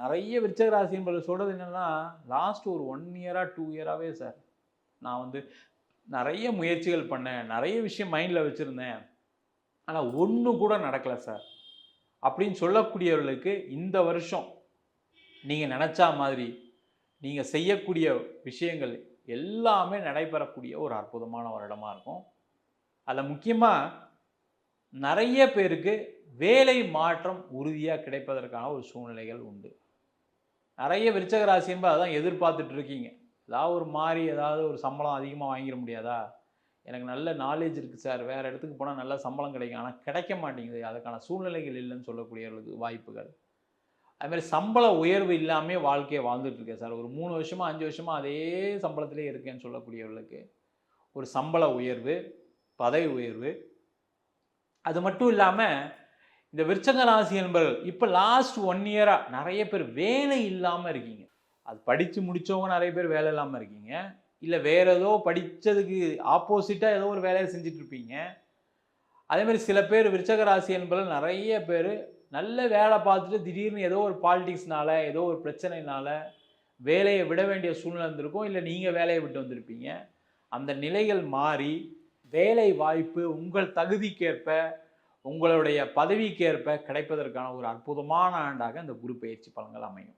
நிறைய விருச்சக ராசி என்பது சொல்றது என்னன்னா, லாஸ்ட் ஒரு 1 இயரா, 2 இயராவே சார், நான் வந்து நெறைய முயற்சிகள் பண்ணேன். நெறைய விஷயம் மைண்ட்ல வச்சிருந்தேன். ஆனா, ஒண்ணு கூட நடக்கல சார். அப்படின்னு சொல்லக்கூடியவர்களுக்கு இந்த வருஷம் நீங்க நெனச்சா மாதிரி, நீங்க செய்யக்கூடிய விஷயங்கள் எல்லாமே நடைபெறக்கூடிய ஒரு அற்புதமான வருடமா இருக்கும். அதுல முக்கியமா நெறைய பேருக்கு வேலை மாற்றம் உறுதியா கிடைப்பதற்கான ஒரு சூழ்நிலைகள் உண்டு. நெறைய விருச்சக ராசி என்பது அதான் எதிர்பார்த்துட்டு இருக்கீங்க. ஏதாவது ஒரு மாறி ஏதாவது ஒரு சம்பளம் அதிகமா வாங்கிற முடியாதா? எனக்கு நல்ல நாலேட்ஜ் இருக்கு சார். வேற இடத்துக்கு போனா நல்ல சம்பளம் கிடைக்கும். ஆனா கிடைக்க மாட்டேங்குது. அதுக்கான சூழ்நிலைகள் இல்லன்னு சொல்லக்கூடியவர்களுக்கு வாய்ப்புகள். அதுமாரி சம்பள உயர்வு இல்லாமயே வாழ்க்கைய வாழ்ந்துட்டு இருக்கேன் சார். ஒரு 3 வருஷமா, 5 வருஷமா அதே சம்பளத்திலே இருக்கேன்னு சொல்லக்கூடியவர்களுக்கு, ஒரு சம்பள உயர்வு, பதவி உயர்வு. அது மட்டும் இல்லாம, இந்த விருச்சக ராசி என்பவர்கள் இப்ப லாஸ்ட் 1 இயரா நெறைய பேர் வேலை இல்லாம இருக்கீங்க. அது படிச்சு முடிச்சவங்க நெறைய பேர் வேலை இல்லாம இருக்கீங்க. இல்ல வேற ஏதோ படிச்சதுக்கு ஆப்போசிட்டா ஏதோ ஒரு வேலைய செஞ்சுட்டு இருப்பீங்க. அதே மாரி சில பேர் விருச்சக ராசி என்பவர்கள் நெறைய பேரு நல்ல வேலை பார்த்துட்டு திடீர்னு ஏதோ ஒரு பாலிடிக்ஸ்னால, ஏதோ ஒரு பிரச்சனைனால வேலைய விட வேண்டிய சூழ்நிலை இருந்திருக்கும். இல்ல நீங்க வேலைய விட்டு வந்திருப்பீங்க. அந்த நிலைகள் மாறி, வேலை வாய்ப்பு உங்கள் தகுதிக்கேற்ப, உங்களுடைய பதவிக்கேற்ப கிடைப்பதற்கான ஒரு அற்புதமான ஆண்டாக இந்த குரு பெயர்ச்சி பலன்கள் அமையும்.